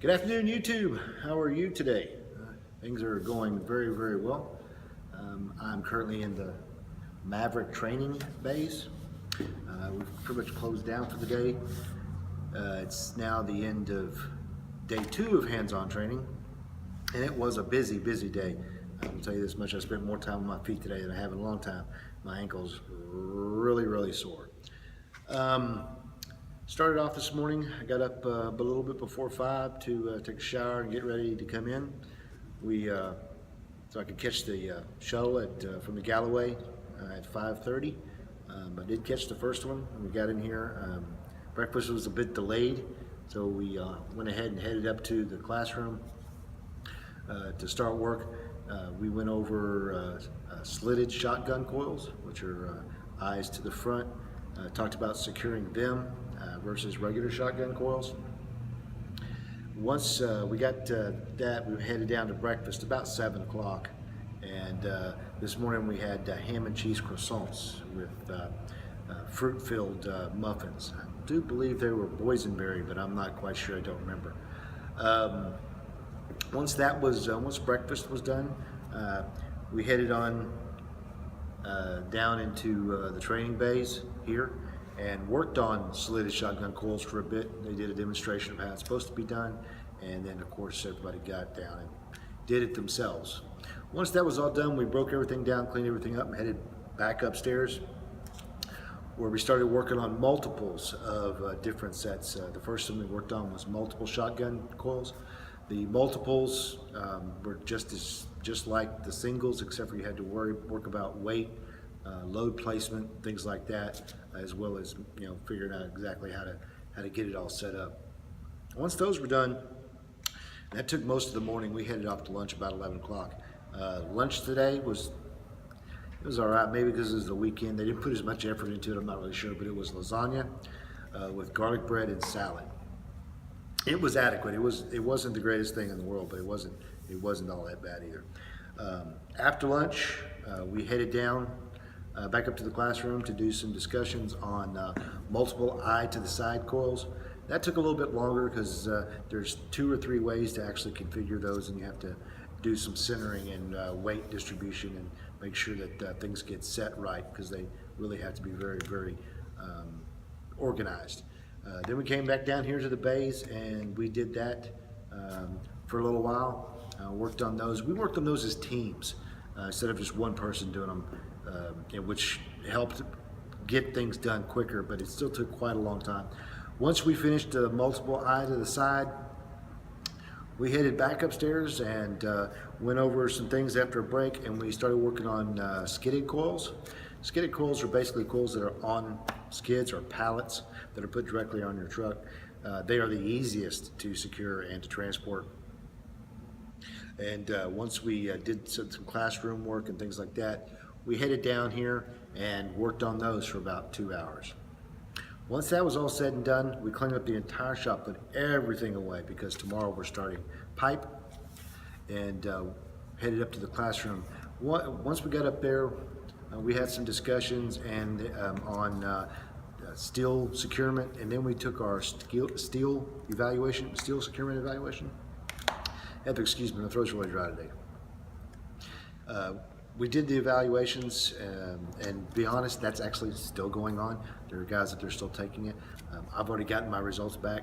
Good afternoon, YouTube. How are you today? Things are going very, very well. I'm currently in the Maverick training base. We've pretty much closed down for the day. It's now the end of day 2 of hands-on training, and it was a busy, busy day. I can tell you this much: I spent more time on my feet today than I have in a long time. My ankle's really, really sore. Started off this morning. I got up a little bit before 5 to take a shower and get ready to come in. So I could catch the shuttle from the Galloway at 5:30. I did catch the first one when we got in here. Breakfast was a bit delayed, so we went ahead and headed up to the classroom to start work. We went over slitted shotgun coils, which are eyes to the front. Talked about securing them versus regular shotgun coils. Once we got that, we headed down to breakfast about 7 o'clock. And this morning we had ham and cheese croissants with fruit-filled muffins. I do believe they were boysenberry, but I'm not quite sure. I don't remember. Once breakfast was done, we headed on down into the training bays here and worked on slitted shotgun coils for a bit. They did a demonstration of how it's supposed to be done, and then of course everybody got down and did it themselves. Once that was all done, we broke everything down, cleaned everything up, and headed back upstairs, where we started working on multiples of different sets. The first one we worked on was multiple shotgun coils. The multiples were just like the singles, except for you had to work about weight, load placement, things like that, as well as figuring out exactly how to get it all set up. Once those were done, that took most of the morning. We headed off to lunch about 11 o'clock. Lunch today was all right, maybe because it was the weekend. They didn't put as much effort into it, I'm not really sure, but it was lasagna with garlic bread and salad. It was adequate. It wasn't the greatest thing in the world, but it wasn't all that bad either. After lunch, we headed down back up to the classroom to do some discussions on multiple eye to the side coils. That took a little bit longer because there's 2 or 3 ways to actually configure those, and you have to do some centering and weight distribution and make sure that things get set right, because they really have to be very, very organized. Then we came back down here to the bays, and we did that for a little while. Worked on those. We worked on those as teams instead of just one person doing them, which helped get things done quicker, but it still took quite a long time. Once we finished the multiple eye to the side, we headed back upstairs and went over some things after a break, and we started working on skidded coils. Skidded coils are basically coils that are on skids or pallets that are put directly on your truck. They are the easiest to secure and to transport. And once we did some classroom work and things like that, we headed down here and worked on those for about 2 hours. Once that was all said and done, we cleaned up the entire shop, put everything away, because tomorrow we're starting pipe, and headed up to the classroom. Once we got up there, we had some discussions on steel securement, and then we took our steel securement evaluation. Excuse me, my throat's really dry today. We did the evaluations, and to be honest, that's actually still going on. There are guys that they're still taking it. I've already gotten my results back.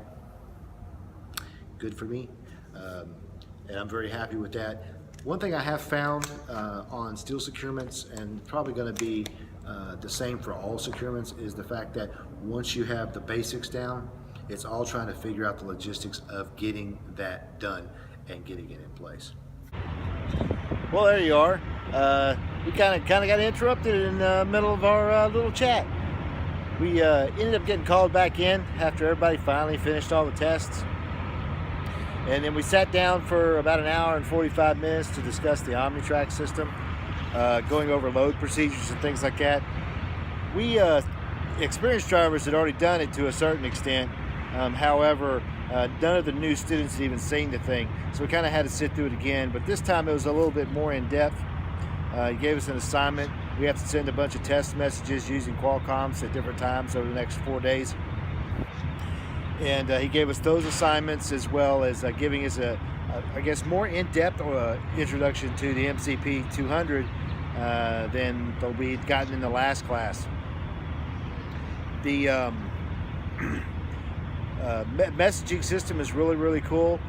Good for me, and I'm very happy with that. One thing I have found on steel securements, and probably going to be the same for all securements, is the fact that once you have the basics down, it's all trying to figure out the logistics of getting that done and getting it in place. Well, there you are. We kind of got interrupted in the middle of our little chat. We ended up getting called back in after everybody finally finished all the tests. And then we sat down for about an hour and 45 minutes to discuss the OmniTrack system, going over load procedures and things like that. We experienced drivers had already done it to a certain extent. However, none of the new students had even seen the thing, so we kind of had to sit through it again. But this time it was a little bit more in depth. He gave us an assignment. We have to send a bunch of test messages using Qualcomms at different times over the next 4 days. And he gave us those assignments, as well as giving us I guess, more in-depth introduction to the MCP 200 than we'd gotten in the last class. The messaging system is really, really cool.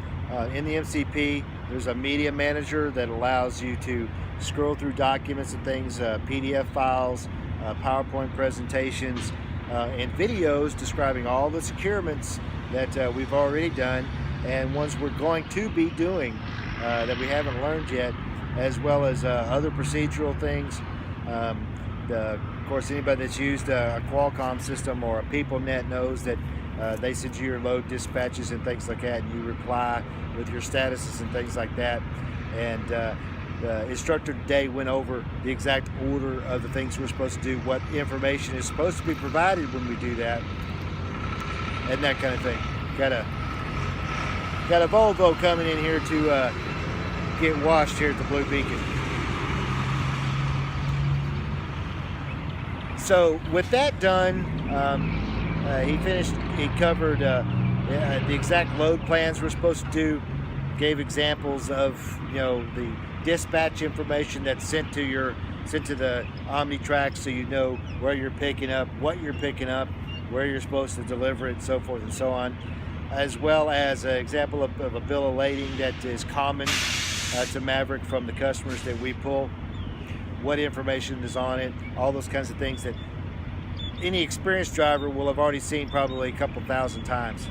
In the MCP, there's a media manager that allows you to scroll through documents and things, PDF files, PowerPoint presentations, and videos describing all the securements that we've already done and ones we're going to be doing that we haven't learned yet, as well as other procedural things. Of course, anybody that's used a Qualcomm system or a PeopleNet knows that they send you your load dispatches and things like that, and you reply with your statuses and things like that. And the instructor today went over the exact order of the things we're supposed to do, what information is supposed to be provided when we do that, and that kind of thing. Got a Volvo coming in here to get washed here at the Blue Beacon. So with that done, he covered the exact load plans we're supposed to do, gave examples of, you know, the dispatch information that's sent to the OmniTrack, so you know where you're picking up, what you're picking up, where you're supposed to deliver it, so forth and so on, as well as an example of a bill of lading that is common to Maverick from the customers that we pull, what information is on it, all those kinds of things that any experienced driver will have already seen probably a couple thousand times.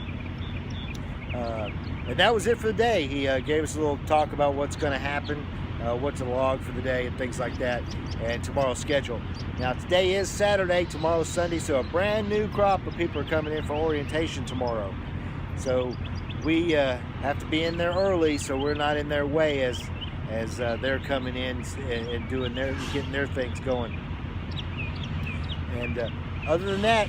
And that was it for the day. He gave us a little talk about what's going to happen, what's the log for the day and things like that, and tomorrow's schedule. Now today is Saturday, tomorrow's Sunday, so a brand new crop of people are coming in for orientation tomorrow. So we have to be in there early, so we're not in their way as they're coming in and getting their things going. And other than that,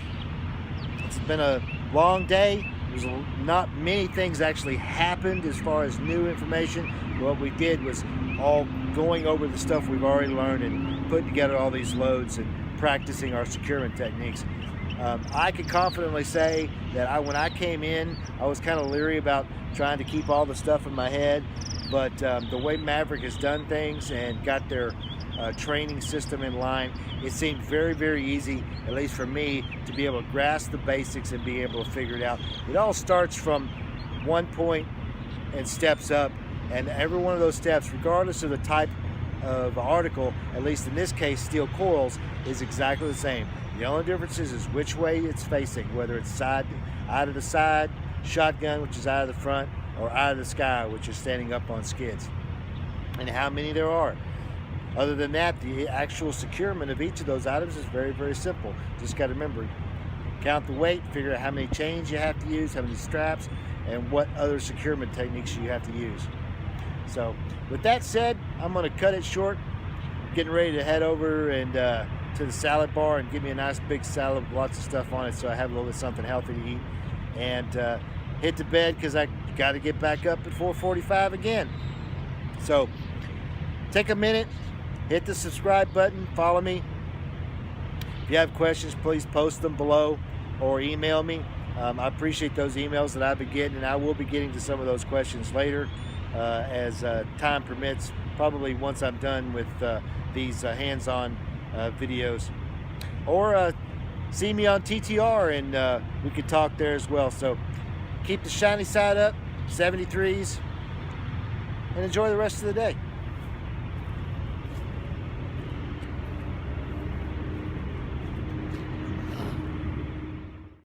it's been a long day. There's not many things actually happened as far as new information. What we did was all going over the stuff we've already learned and putting together all these loads and practicing our securement techniques. I can confidently say that when I came in, I was kind of leery about trying to keep all the stuff in my head, but the way Maverick has done things and got their training system in line, it seemed very, very easy, at least for me, to be able to grasp the basics and be able to figure it out. It all starts from one point and steps up, and every one of those steps, regardless of the type of article, at least in this case steel coils, is exactly the same. The only difference is which way it's facing, whether it's out of the side, shotgun, which is out of the front, or out of the sky, which is standing up on skids, and how many there are. Other than that, the actual securement of each of those items is very, very simple. Just got to remember, count the weight, figure out how many chains you have to use, how many straps, and what other securement techniques you have to use. So with that said, I'm going to cut it short. Getting ready to head over and to the salad bar and give me a nice big salad with lots of stuff on it, so I have a little bit of something healthy to eat, and hit the bed because I got to get back up at 4:45 again. So take a minute, hit the subscribe button, follow me. If you have questions, please post them below or email me. I appreciate those emails that I've been getting, and I will be getting to some of those questions later as time permits, probably once I'm done with these hands-on videos. Or see me on TTR and we could talk there as well. So keep the shiny side up, 73s, and enjoy the rest of the day.